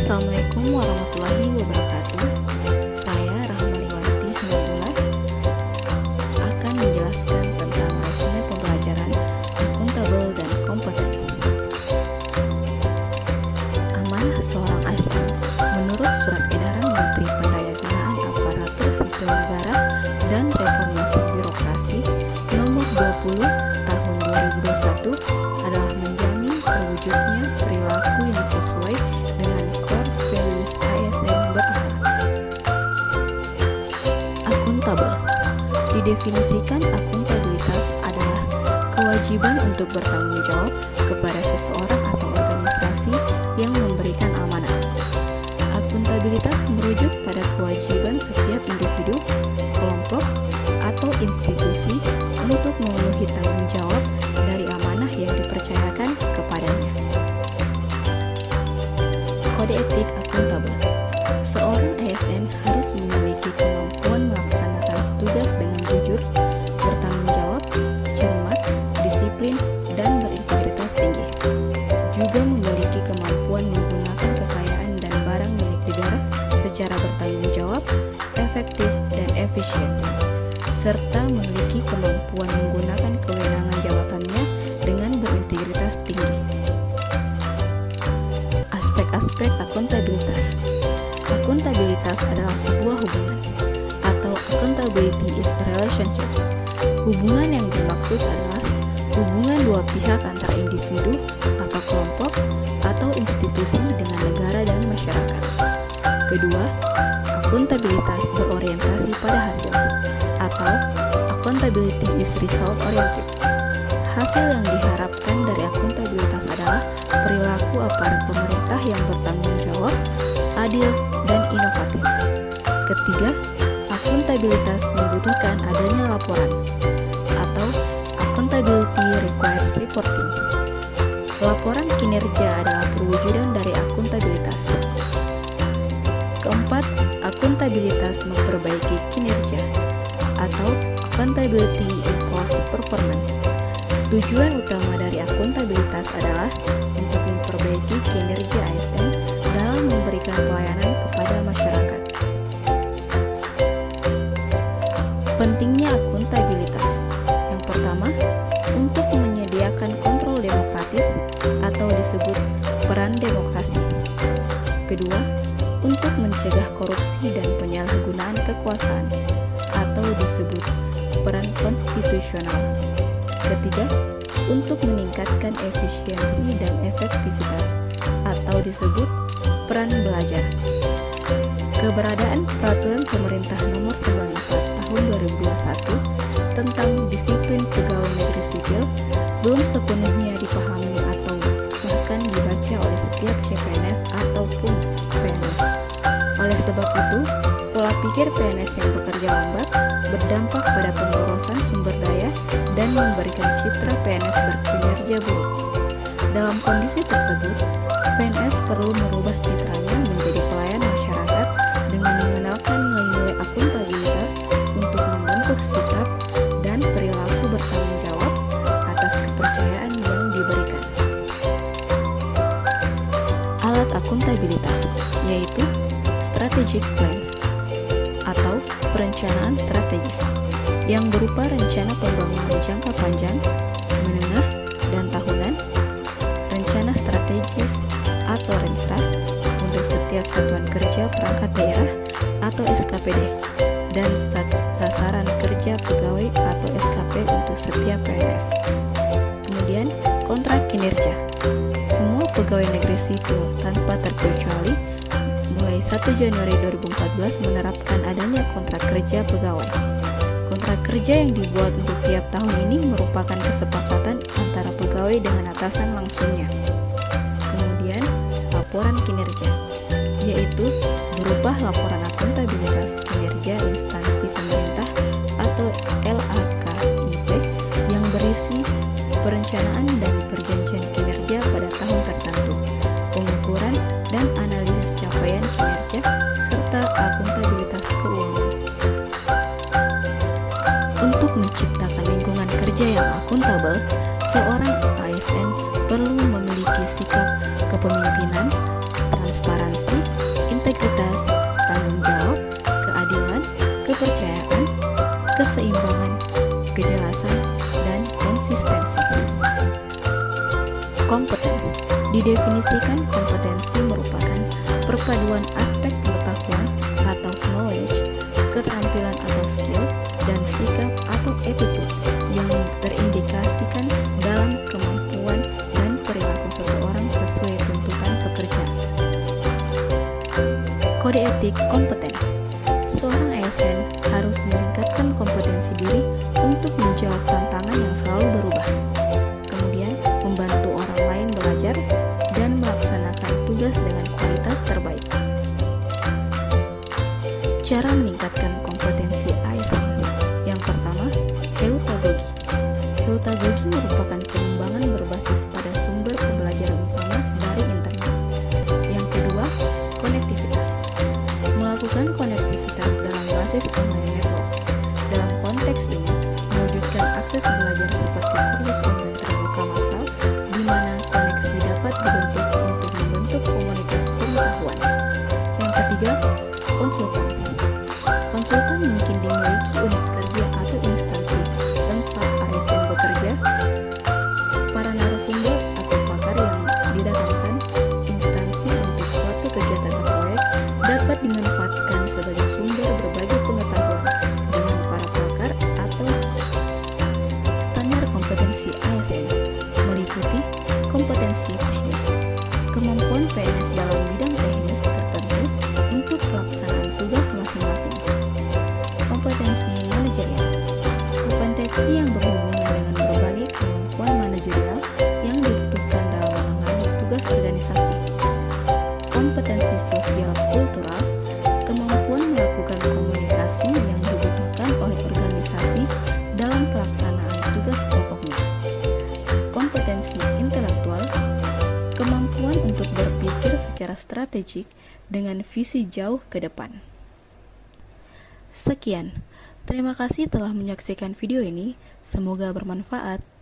Assalamualaikum warahmatullahi wabarakatuh. Saya Rahmariwanti 19 akan menjelaskan tentang resume pembelajaran akuntabel dan kompeten. Amanah seorang ASN menurut Surat Edaran Menteri Pendayagunaan Aparatur Sipil Negara dan Reformasi Birokrasi Nomor 20 Tahun 2021 adalah menjamin terwujudnya perilaku yang sesuai dengan core values ASN berakhlak. Akuntabel didefinisikan akuntabilitas adalah kewajiban untuk bertanggung jawab kepada seseorang atau organisasi yang memberikan amanah. Akuntabilitas merujuk pada kewajiban setiap individu, kelompok, atau institusi untuk memenuhi tanggung jawab dari amanah yang dipercayakan kepadanya. Kode etik akuntabel. Seorang ASN harus memiliki kemampuan melaksanakan tugas dengan jujur, bertanggung jawab, cermat, disiplin, dan berintegritas tinggi. Juga memiliki kemampuan menggunakan kekayaan dan barang milik negara secara bertanggung jawab, efektif, dan efisien, serta memiliki kemampuan menggunakan kewenangan jabatannya dengan berintegritas tinggi. Aspek-aspek akuntabilitas. Akuntabilitas adalah sebuah hubungan, atau accountability is a relationship. Hubungan yang dimaksud adalah hubungan dua pihak antara individu atau kelompok atau institusi dengan negara dan masyarakat. Kedua, akuntabilitas berorientasi pada hasil, atau accountability is result oriented. Hasil yang diharapkan dari akuntabilitas adalah perilaku aparat pemerintah yang bertanggung jawab, adil, dan inovatif. Ketiga, akuntabilitas membutuhkan adanya laporan, atau accountability requires reporting. Laporan kinerja adalah perwujudan dari akuntabilitas. Keempat, akuntabilitas memperbaiki kinerja, atau accountability improves performance. Tujuan utama dari akuntabilitas adalah untuk memperbaiki kinerja ASN dalam memberikan pelayanan kepada masyarakat. Pentingnya akuntabilitas. Yang pertama, untuk menyediakan kontrol demokratis atau disebut peran demokrasi. Kedua, untuk mencegah korupsi dan penyalahgunaan kekuasaan atau disebut peran konstitusional. Ketiga, untuk meningkatkan efisiensi dan efektivitas atau disebut peran belajar. Keberadaan Peraturan Pemerintah Nomor 94 Tahun 2021 tentang disiplin pegawai negeri sipil belum sepenuhnya dipahami atau bahkan dibaca oleh setiap CPNS ataupun PNS. Oleh sebab itu, pola pikir PNS yang bekerja lambat berdampak pada pemborosan sumber daya dan memberikan citra PNS berkinerja buruk. Dalam kondisi tersebut, PNS perlu merubah citranya menjadi pelayan masyarakat dengan mengenalkan nilai-nilai akuntabilitas untuk membentuk sikap dan perilaku bertanggung jawab atas kepercayaan yang diberikan. Alat akuntabilitas yaitu strategic plans atau perencanaan strategis yang berupa rencana pembangunan jangka panjang, menengah, dan tahunan, rencana strategis atau Renstra untuk setiap satuan kerja perangkat daerah atau SKPD, dan sasaran kerja pegawai atau SKP untuk setiap PNS. Kemudian, kontrak kinerja. Semua pegawai negeri sipil tanpa terkecuali mulai 1 Januari 2014 menerapkan adanya kontrak kerja pegawai. Kontrak kerja yang dibuat untuk tiap tahun ini merupakan kesepakatan antara pegawai dengan atasan langsungnya. Kemudian, laporan kinerja, yaitu berupa laporan akuntabilitas kinerja instansi pemerintah atau LAKIP yang berisi perencanaan dan perjanjian kinerja pada tahun tertentu, pengukuran dan analisis capaian kinerja, serta akuntabilitas keuangan. Untuk menciptakan lingkungan kerja yang akuntabel, seorang ASN perlu memiliki sikap kepemimpinan, transparansi, Didefinisikan, kompetensi merupakan perpaduan aspek pengetahuan atau knowledge, keterampilan atau skill, dan sikap atau attitude yang terindikasikan dalam kemampuan dan perilaku seseorang sesuai tuntutan pekerjaan. Kode etik kompeten. Seorang ASN harus meningkatkan kompetensi diri untuk menjawab tantangan yang selalu berubah, kemudian membantu orang lain belajar dan melaksanakan tugas dengan kualitas terbaik. Cara meningkatkan kompetensi ASN. Yang pertama, heutagogi. Heutagogi merupakan pengembangan berbasis pada sumber pembelajaran utama dari internet. Yang kedua, konektivitas. Melakukan konektivitas dalam basis online network. Dalam konteks ini, mewujudkan akses belajar seperti kursus online terbuka massal, di mana koneksi dapat dibentuk untuk membentuk komunitas pengetahuan. Yang ketiga, konsultan. Konsultan mungkin dimiliki unit kerja atau instansi tempat ASN bekerja. Para narasumber atau pakar yang didatangkan instansi untuk suatu kegiatan atau proyek dapat dimanfaatkan sebagai sumber berbagi pengetahuan dengan para pakar atau standar kompetensi ASN meliputi kompetensi teknis, kemampuan PNS dalam bidang teknis tertentu untuk pelaksanaan tugas masing-masing, kompetensi manajerial, kompetensi yang berhubungan dengan berbagai kemampuan manajerial yang dibutuhkan dalam menangani tugas organisasi, kompetensi sosial kultural, kemampuan melakukan komunikasi yang dibutuhkan oleh organisasi dalam pelaksanaan tugas pokoknya, kompetensi intelektual, kemampuan untuk berpikir secara strategik dengan visi jauh ke depan. Sekian, terima kasih telah menyaksikan video ini, semoga bermanfaat.